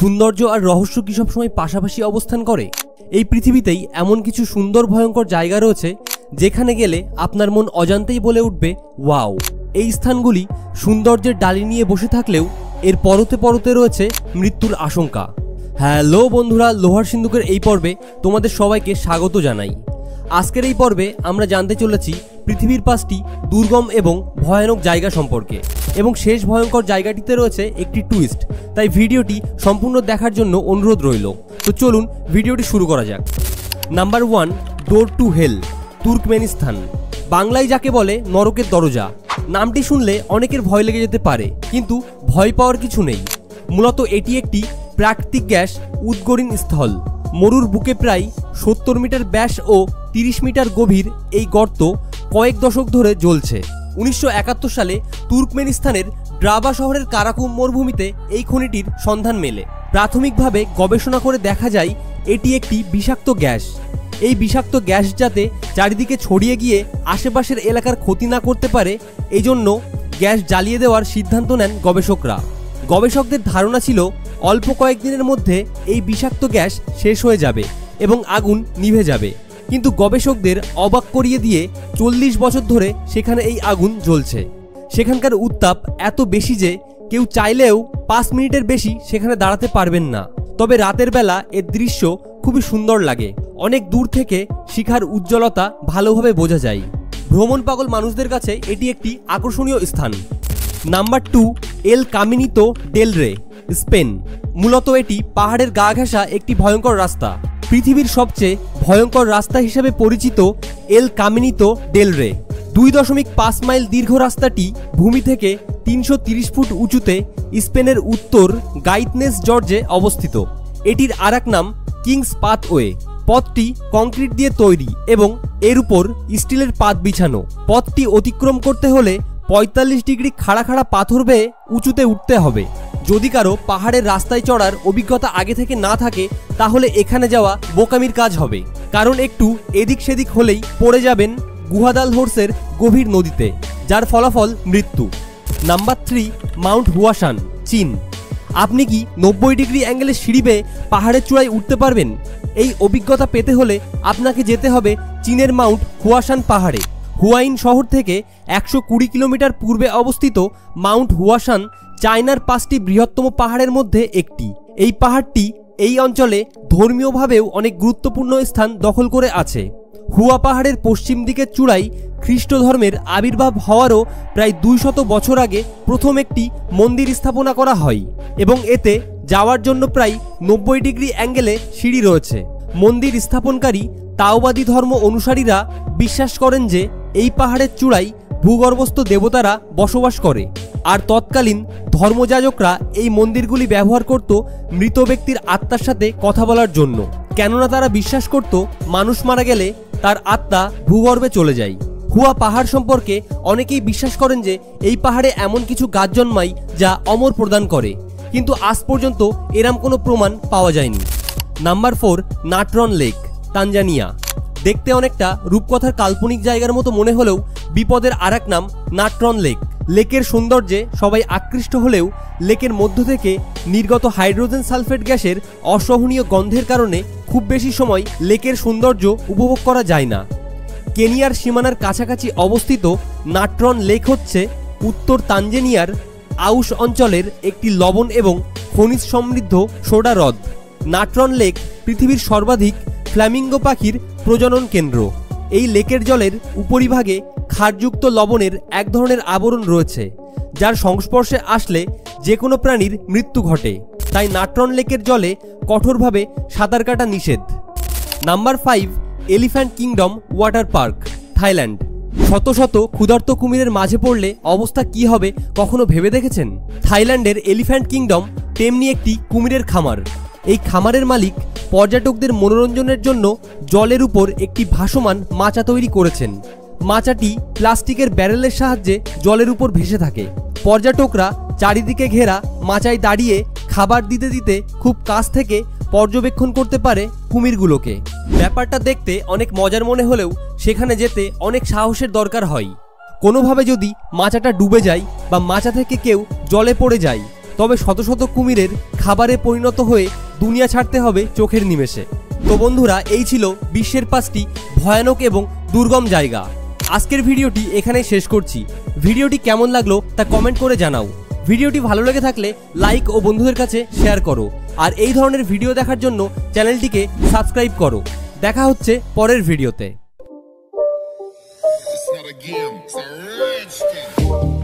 সৌন্দর্য আর রহস্য কি সবসময় পাশাপাশি অবস্থান করে? এই পৃথিবীতেই এমন কিছু সুন্দর ভয়ঙ্কর জায়গা রয়েছে যেখানে গেলে আপনার মন অজান্তেই বলে উঠবে ওয়াও। এই স্থানগুলি সৌন্দর্যের ডালি নিয়ে বসে থাকলেও এর পরতে পরতে রয়েছে মৃত্যুর আশঙ্কা। হ্যালো বন্ধুরা, লোহার সিন্ধুকের এই পর্বে তোমাদের সবাইকে স্বাগত জানাই। আজকের এই পর্বে আমরা জানতে চলেছি পৃথিবীর 5টি দুর্গম এবং ভয়ানক জায়গা সম্পর্কে, এবং শেষ ভয়ঙ্কর জায়গাটিতে রয়েছে একটি টুইস্ট। তাই ভিডিওটি সম্পূর্ণ দেখার জন্য অনুরোধ রইল। তো চলুন ভিডিওটি শুরু করা যাক। Number 1, door to hell, Turkmenistan. বাংলায় যাকে বলে নরকের দরজা। নামটি শুনলে অনেকের ভয় লেগে যেতে পারে, কিন্তু ভয় পাওয়ার কিছু নেই। মূলত এটি একটি প্রাকৃতিক গ্যাস উদ্গীরণ স্থল। মরুর বুকে প্রায় 70 মিটার ব্যাস ও 30 মিটার গভীর এই গর্ত কয়েক দশক ধরে জ্বলছে। 1971 সালে তুর্কমেনিস্তানের ড্রাবা শহরের কারাকুম মরুভূমিতে এই খনিটির সন্ধান মেলে। প্রাথমিকভাবে গবেষণা করে দেখা যায় এটি একটি বিষাক্ত গ্যাস। এই বিষাক্ত গ্যাস যাতে চারিদিকে ছড়িয়ে গিয়ে আশেপাশের এলাকার ক্ষতি না করতে পারে, এই জন্য গ্যাস জ্বালিয়ে দেওয়ার সিদ্ধান্ত নেন গবেষকরা। গবেষকদের ধারণা ছিল অল্প কয়েকদিনের মধ্যে এই বিষাক্ত গ্যাস শেষ হয়ে যাবে এবং আগুন নিভে যাবে, কিন্তু গবেষকদের অবাক করিয়ে দিয়ে 40 বছর ধরে সেখানে এই আগুন জ্বলছে। সেখানকার উত্তাপ এত বেশি যে কেউ চাইলেও 5 মিনিটের বেশি সেখানে দাঁড়াতে পারবেন না। তবে রাতের বেলা এর দৃশ্য খুবই সুন্দর লাগে। অনেক দূর থেকে শিখার উজ্জ্বলতা ভালোভাবে বোঝা যায়। ভ্রমণ পাগল মানুষদের কাছে এটি একটি আকর্ষণীয় স্থান। নাম্বার 2, এল কামিনিতো ডেল রে, স্পেন। মূলত এটি পাহাড়ের গা ঘেঁষা একটি ভয়ঙ্কর রাস্তা। পৃথিবীর সবচেয়ে ভয়ঙ্কর রাস্তা হিসেবে পরিচিত এল কামিনিতো ডেল রে 2.5 মাইল দীর্ঘ রাস্তাটি ভূমি থেকে 330 ফুট উঁচুতে স্পেনের উত্তর গাইতনেস জর্জে অবস্থিত। এটির আরেক নাম কিংস পাথওয়ে। পথটি কংক্রিট দিয়ে তৈরি এবং এর উপর স্টিলের পাত বিছানো। পথটি অতিক্রম করতে হলে 45 ডিগ্রি খাড়া খাড়া পাথর বেয়ে উঁচুতে উঠতে হবে। যদি কারো পাহাড়ের রাস্তায় চড়ার অভিজ্ঞতা আগে থেকে না থাকে, তাহলে এখানে যাওয়া বোকামির কাজ হবে, কারণ একটু এদিক সেদিক হলেই পড়ে যাবেন গুহাদাল হোর্সের গভীর নদীতে, যার ফলাফল মৃত্যু। নাম্বার 3, মাউন্ট হুয়াশান, চীন। আপনি কি 90 ডিগ্রি অ্যাঙ্গেলে সিঁড়ি বেয়ে পাহাড়ের চূড়ায় উঠতে পারবেন? এই অভিজ্ঞতা পেতে হলে আপনাকে যেতে হবে চীনের মাউন্ট হুয়াশান পাহাড়ে। হুয়াইন শহর থেকে 120 কিলোমিটার পূর্বে অবস্থিত মাউন্ট হুয়াশান চায়নার 5টি বৃহত্তম পাহাড়ের মধ্যে একটি। এই পাহাড়টি এই অঞ্চলে ধর্মীয়ভাবেও অনেক গুরুত্বপূর্ণ স্থান দখল করে আছে। হুয়া পাহাড়ের পশ্চিম দিকের চূড়ায় খ্রিস্ট ধর্মের আবির্ভাব হওয়ারও প্রায় 200 বছর আগে প্রথম একটি মন্দির স্থাপনা করা হয়, এবং এতে যাওয়ার জন্য প্রায় 90 ডিগ্রি অ্যাঙ্গেলে সিঁড়ি রয়েছে। মন্দির স্থাপনকারী তাওবাদী ধর্ম অনুসারীরা বিশ্বাস করেন যে এই পাহাড়ের চূড়ায় ভূগর্ভস্থ দেবতারা বসবাস করে, আর তৎকালীন ধর্মযাজকরা এই মন্দিরগুলি ব্যবহার করত মৃত ব্যক্তির আত্মার সাথে কথা বলার জন্য, কেননা তারা বিশ্বাস করত মানুষ মারা গেলে তার আত্মা ভূগর্ভে চলে যায়। হুয়া পাহাড় সম্পর্কে অনেকেই বিশ্বাস করেন যে এই পাহাড়ে এমন কিছু গাছ জন্মায় যা অমর প্রদান করে, কিন্তু আজ পর্যন্ত এরম কোনো প্রমাণ পাওয়া যায়নি। Number 4, Natron lake, Tanzania. দেখতে অনেকটা রূপকথার কাল্পনিক জায়গার মতো মনে হলেও বিপদের আরেক নাম নাটরন লেক। লেকের সৌন্দর্যে সবাই আকৃষ্ট হলেও লেকের মধ্য থেকে নির্গত হাইড্রোজেন সালফেট গ্যাসের অসহনীয় গন্ধের কারণে খুব বেশি সময় লেকের সৌন্দর্য উপভোগ করা যায় না। কেনিয়ার সীমানার কাছাকাছি অবস্থিত নাটরন লেক হচ্ছে উত্তর তানজানিয়ার আউশ অঞ্চলের একটি লবণ এবং খনিজ সমৃদ্ধ সোডা হ্রদ। নাটরন লেক পৃথিবীর সর্বাধিক ফ্ল্যামিঙ্গো পাখির প্রজনন কেন্দ্র। এই লেকের জলের উপরিভাগে ক্ষারযুক্ত লবণের এক ধরনের আবরণ রয়েছে, যার সংস্পর্শে আসলে যে কোনো প্রাণীর মৃত্যু ঘটে। তাই নাটরন লেকের জলে কঠোরভাবে সাঁতার কাটা নিষেধ। Number 5, elephant kingdom water park, Thailand. শত শত ক্ষুধার্ত কুমিরের মাঝে পড়লে অবস্থা কি হবে কখনো ভেবে দেখেছেন? থাইল্যান্ডের এলিফ্যান্ট কিংডম তেমনি একটি কুমিরের খামার। এই খামারের মালিক পর্যটকদের মনোরঞ্জনের জন্য জলের উপর একটি ভাসমান মাচা তৈরি করেছেন। মাচাটি প্লাস্টিকের ব্যারেলের সাহায্যে জলের উপর ভেসে থাকে। পর্যটকরা চারিদিকে ঘেরা মাচায় দাঁড়িয়ে খাবার দিতে দিতে খুব কাছ থেকে পর্যবেক্ষণ করতে পারে কুমিরগুলোকে। ব্যাপারটা দেখতে অনেক মজার মনে হলেও সেখানে যেতে অনেক সাহসের দরকার হয়। কোনোভাবে যদি মাচাটা ডুবে যায় বা মাচা থেকে কেউ জলে পড়ে যায়, তবে শত শত কুমিরের খাবারে পরিণত হয়ে দুনিয়া ছাড়তে হবে চোখের নিমেষে। তো বন্ধুরা, এই ছিল বিশ্বের 5টি ভয়ানক এবং দুর্গম জায়গা। আজকের ভিডিওটি এখানেই শেষ করছি। ভিডিওটি কেমন লাগলো তা কমেন্ট করে জানাও। ভিডিওটি ভালো লেগে থাকলে লাইক ও বন্ধুদের কাছে শেয়ার করো। আর এই ধরনের ভিডিও দেখার জন্য চ্যানেলটিকে সাবস্ক্রাইব করো। দেখা হচ্ছে পরের ভিডিওতে। It's not a game, it's a rich thing.